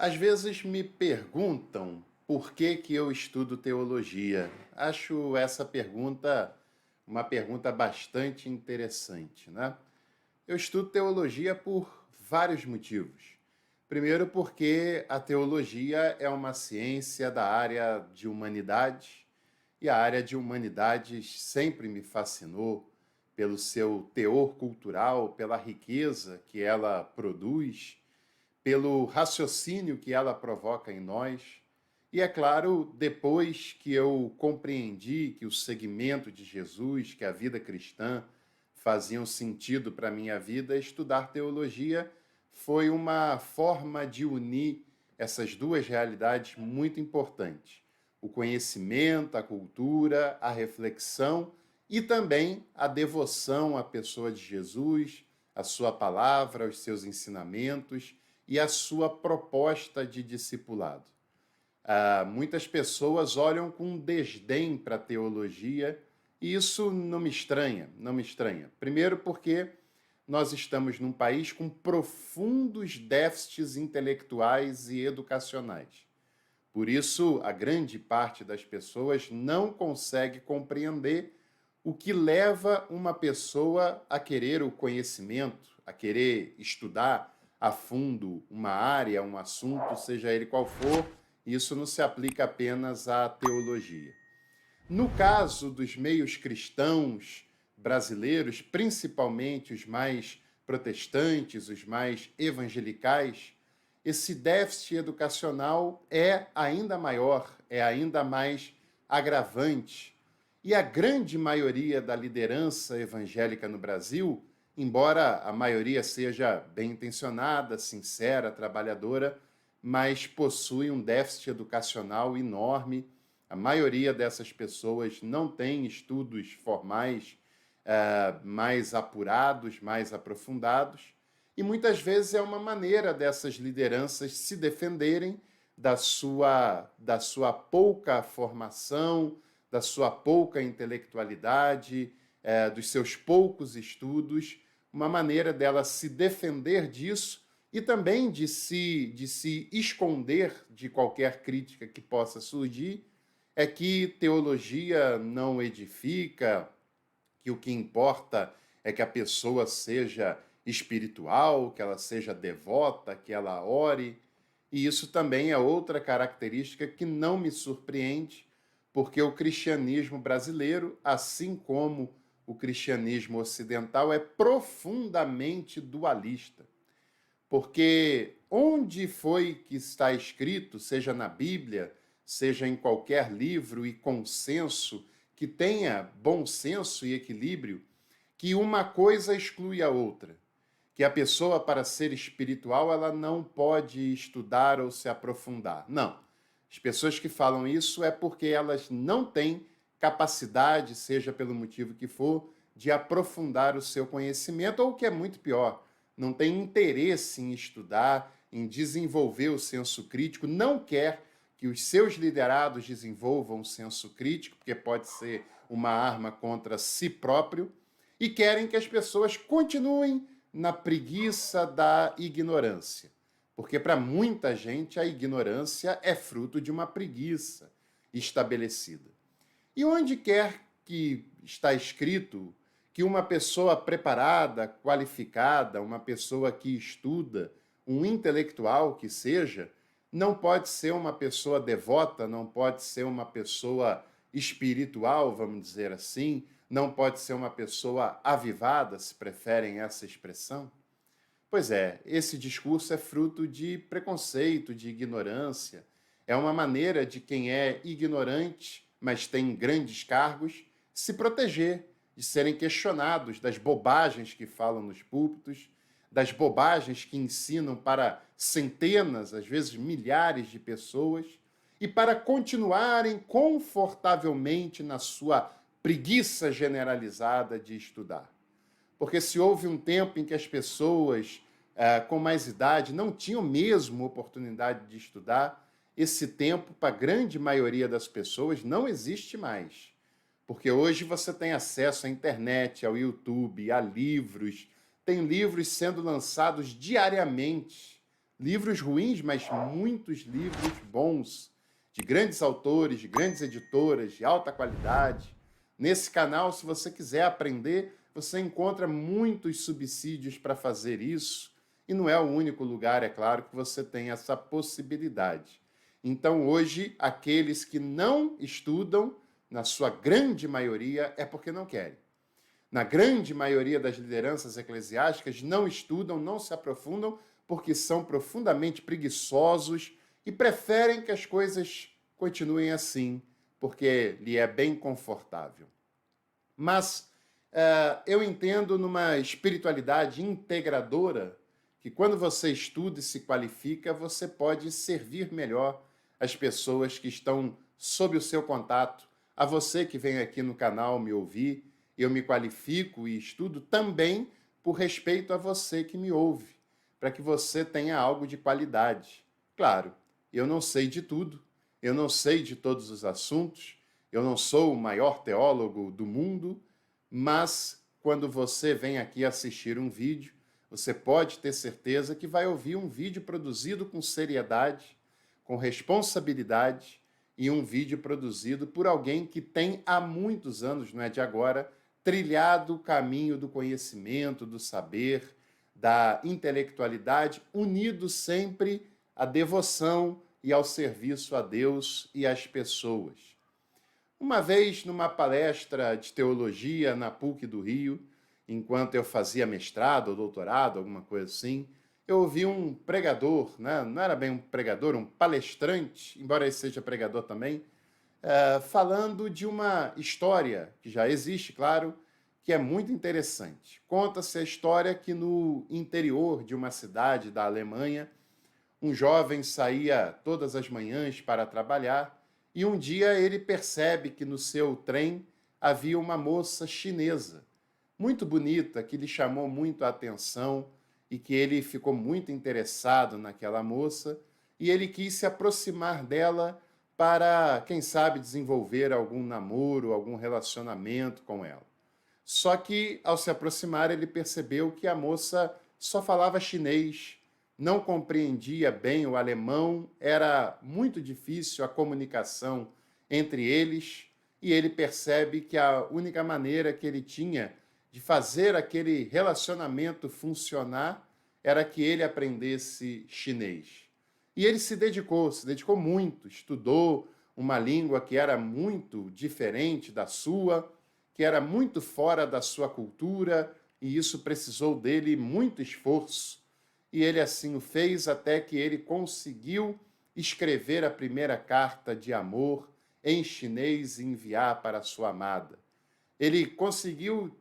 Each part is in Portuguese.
Às vezes me perguntam por que eu estudo teologia. Acho essa pergunta uma pergunta bastante interessante, né? Eu estudo teologia por vários motivos. Primeiro, porque a teologia é uma ciência da área de humanidades e a área de humanidades sempre me fascinou pelo seu teor cultural, pela riqueza que ela produz, pelo raciocínio que ela provoca em nós. E é claro, depois que eu compreendi que o seguimento de Jesus, que a vida cristã faziam sentido para a minha vida, estudar teologia foi uma forma de unir essas duas realidades muito importantes: o conhecimento, a cultura, a reflexão e também a devoção à pessoa de Jesus, à sua palavra, aos seus ensinamentos e à sua proposta de discipulado. Muitas pessoas olham com desdém para a teologia e isso não me estranha, não me estranha. Primeiro porque nós estamos num país com profundos déficits intelectuais e educacionais. Por isso, a grande parte das pessoas não consegue compreender o que leva uma pessoa a querer o conhecimento, a querer estudar a fundo uma área, um assunto, seja ele qual for. Isso não se aplica apenas à teologia. No caso dos meios cristãos brasileiros, principalmente os mais protestantes, os mais evangelicais, esse déficit educacional é ainda maior, é ainda mais agravante. E a grande maioria da liderança evangélica no Brasil, embora a maioria seja bem intencionada, sincera, trabalhadora, mas possui um déficit educacional enorme. A maioria dessas pessoas não tem estudos formais mais apurados, mais aprofundados, e muitas vezes é uma maneira dessas lideranças se defenderem da sua pouca formação, da sua pouca intelectualidade, dos seus poucos estudos, uma maneira dela se defender disso e também de se esconder de qualquer crítica que possa surgir, é que teologia não edifica, que o que importa é que a pessoa seja espiritual, que ela seja devota, que ela ore. E isso também é outra característica que não me surpreende, porque o cristianismo brasileiro, assim como o cristianismo ocidental, é profundamente dualista. Porque onde foi que está escrito, seja na Bíblia, seja em qualquer livro e consenso que tenha bom senso e equilíbrio, que uma coisa exclui a outra, que a pessoa, para ser espiritual, ela não pode estudar ou se aprofundar. Não. As pessoas que falam isso é porque elas não têm capacidade, seja pelo motivo que for, de aprofundar o seu conhecimento, ou o que é muito pior, não tem interesse em estudar, em desenvolver o senso crítico, não quer que os seus liderados desenvolvam o senso crítico, porque pode ser uma arma contra si próprio, e querem que as pessoas continuem na preguiça da ignorância. Porque para muita gente a ignorância é fruto de uma preguiça estabelecida. E onde quer que está escrito que uma pessoa preparada, qualificada, uma pessoa que estuda, um intelectual que seja, não pode ser uma pessoa devota, não pode ser uma pessoa espiritual, vamos dizer assim, não pode ser uma pessoa avivada, se preferem essa expressão? Pois é, esse discurso é fruto de preconceito, de ignorância. É uma maneira de quem é ignorante, mas tem grandes cargos, se proteger de serem questionados das bobagens que falam nos púlpitos, das bobagens que ensinam para centenas, às vezes milhares de pessoas, e para continuarem confortavelmente na sua preguiça generalizada de estudar. Porque se houve um tempo em que as pessoas com mais idade não tinham mesmo oportunidade de estudar, esse tempo, para a grande maioria das pessoas, não existe mais. Porque hoje você tem acesso à internet, ao YouTube, a livros, tem livros sendo lançados diariamente. livros ruins, mas muitos livros bons, de grandes autores, de grandes editoras, de alta qualidade. Nesse canal, se você quiser aprender, você encontra muitos subsídios para fazer isso, e não é o único lugar, é claro, que você tem essa possibilidade. Então, hoje, aqueles que não estudam, na sua grande maioria, é porque não querem. Na grande maioria das lideranças eclesiásticas, não estudam, não se aprofundam, porque são profundamente preguiçosos e preferem que as coisas continuem assim, porque lhe é bem confortável. Mas eu entendo numa espiritualidade integradora que quando você estuda e se qualifica, você pode servir melhor as pessoas que estão sob o seu contato, a você que vem aqui no canal me ouvir. Eu me qualifico e estudo também por respeito a você que me ouve, para que você tenha algo de qualidade. Claro, eu não sei de tudo, eu não sei de todos os assuntos, eu não sou o maior teólogo do mundo, mas quando você vem aqui assistir um vídeo, você pode ter certeza que vai ouvir um vídeo produzido com seriedade, com responsabilidade, e um vídeo produzido por alguém que tem há muitos anos, não é de agora, trilhado o caminho do conhecimento, do saber, da intelectualidade, unido sempre à devoção e ao serviço a Deus e às pessoas. Uma vez, numa palestra de teologia na PUC do Rio, enquanto eu fazia mestrado ou doutorado, alguma coisa assim, eu ouvi um pregador, né? Não era bem um pregador, um palestrante, embora ele seja pregador também, falando de uma história que já existe, claro, que é muito interessante. Conta-se a história que no interior de uma cidade da Alemanha, um jovem saía todas as manhãs para trabalhar e um dia ele percebe que no seu trem havia uma moça chinesa, muito bonita, que lhe chamou muito a atenção e que ele ficou muito interessado naquela moça e ele quis se aproximar dela para, quem sabe, desenvolver algum namoro, algum relacionamento com ela. Só que, ao se aproximar, ele percebeu que a moça só falava chinês, não compreendia bem o alemão, era muito difícil a comunicação entre eles, e ele percebe que a única maneira que ele tinha de fazer aquele relacionamento funcionar era que ele aprendesse chinês. E ele se dedicou muito, estudou uma língua que era muito diferente da sua, que era muito fora da sua cultura, e isso precisou dele muito esforço. E ele assim o fez até que ele conseguiu escrever a primeira carta de amor em chinês e enviar para sua amada. Ele conseguiu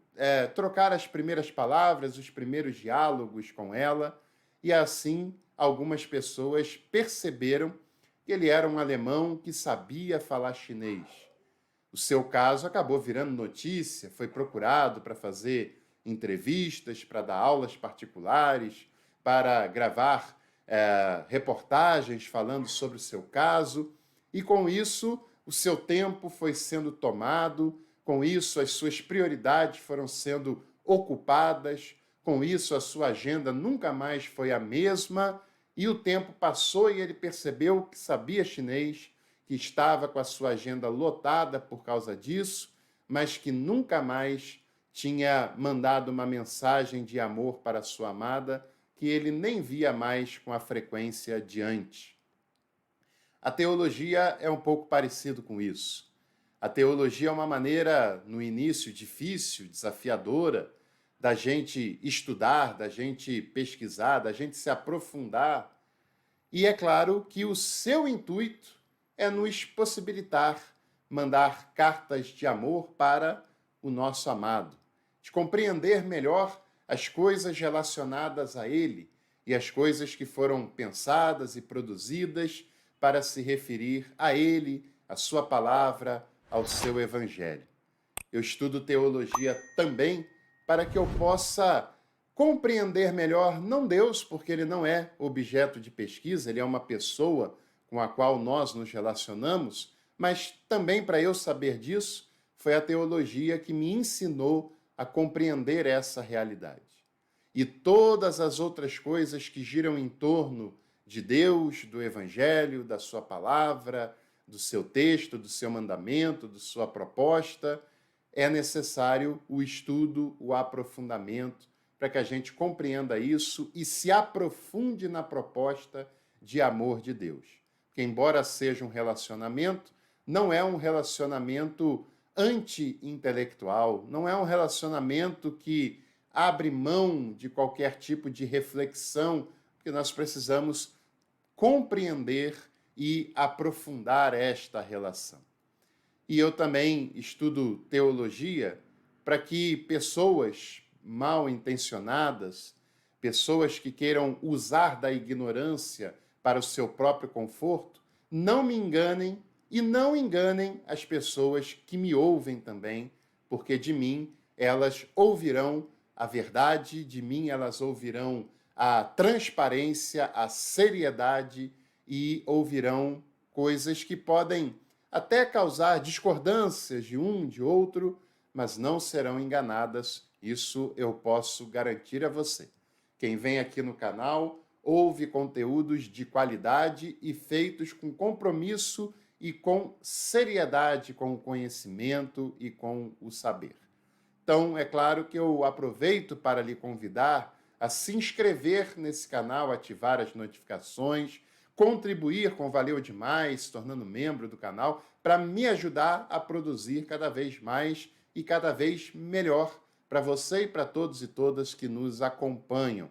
trocar as primeiras palavras, os primeiros diálogos com ela, e assim algumas pessoas perceberam que ele era um alemão que sabia falar chinês. O seu caso acabou virando notícia, foi procurado para fazer entrevistas, para dar aulas particulares, para gravar reportagens falando sobre o seu caso, e com isso o seu tempo foi sendo tomado, com isso as suas prioridades foram sendo ocupadas, com isso a sua agenda nunca mais foi a mesma, e o tempo passou e ele percebeu que sabia chinês, que estava com a sua agenda lotada por causa disso, mas que nunca mais tinha mandado uma mensagem de amor para sua amada, que ele nem via mais com a frequência de antes. A teologia é um pouco parecido com isso. A teologia é uma maneira, no início, difícil, desafiadora, da gente estudar, da gente pesquisar, da gente se aprofundar. E é claro que o seu intuito é nos possibilitar mandar cartas de amor para o nosso amado, de compreender melhor as coisas relacionadas a ele e as coisas que foram pensadas e produzidas para se referir a ele, a sua palavra, ao seu evangelho. Eu estudo teologia também para que eu possa compreender melhor, não Deus, porque ele não é objeto de pesquisa, ele é uma pessoa com a qual nós nos relacionamos, mas também para eu saber disso, foi a teologia que me ensinou a compreender essa realidade. E todas as outras coisas que giram em torno de Deus, do Evangelho, da sua palavra, do seu texto, do seu mandamento, da sua proposta, é necessário o estudo, o aprofundamento, para que a gente compreenda isso e se aprofunde na proposta de amor de Deus. Porque, embora seja um relacionamento, não é um relacionamento anti-intelectual, não é um relacionamento que abre mão de qualquer tipo de reflexão, porque nós precisamos compreender e aprofundar esta relação. E eu também estudo teologia para que pessoas mal intencionadas, pessoas que queiram usar da ignorância para o seu próprio conforto, não me enganem e não enganem as pessoas que me ouvem também, porque de mim elas ouvirão a verdade, de mim elas ouvirão a transparência, a seriedade e ouvirão coisas que podem até causar discordâncias de um, de outro, mas não serão enganadas. Isso eu posso garantir a você. Quem vem aqui no canal ouve conteúdos de qualidade e feitos com compromisso e com seriedade, com o conhecimento e com o saber. Então, é claro que eu aproveito para lhe convidar a se inscrever nesse canal, ativar as notificações, contribuir com Valeu Demais, se tornando membro do canal, para me ajudar a produzir cada vez mais e cada vez melhor para você e para todos e todas que nos acompanham.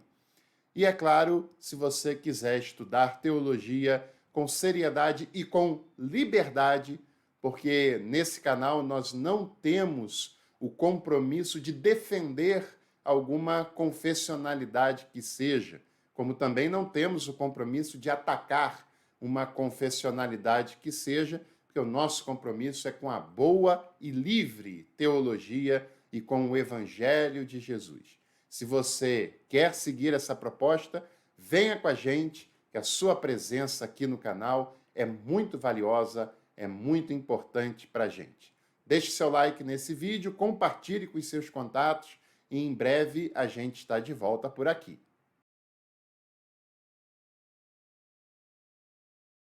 E é claro, se você quiser estudar teologia com seriedade e com liberdade, porque nesse canal nós não temos o compromisso de defender alguma confessionalidade que seja, como também não temos o compromisso de atacar uma confessionalidade que seja, porque o nosso compromisso é com a boa e livre teologia e com o Evangelho de Jesus. Se você quer seguir essa proposta, venha com a gente, que a sua presença aqui no canal é muito valiosa, é muito importante para a gente. Deixe seu like nesse vídeo, compartilhe com os seus contatos e em breve a gente está de volta por aqui.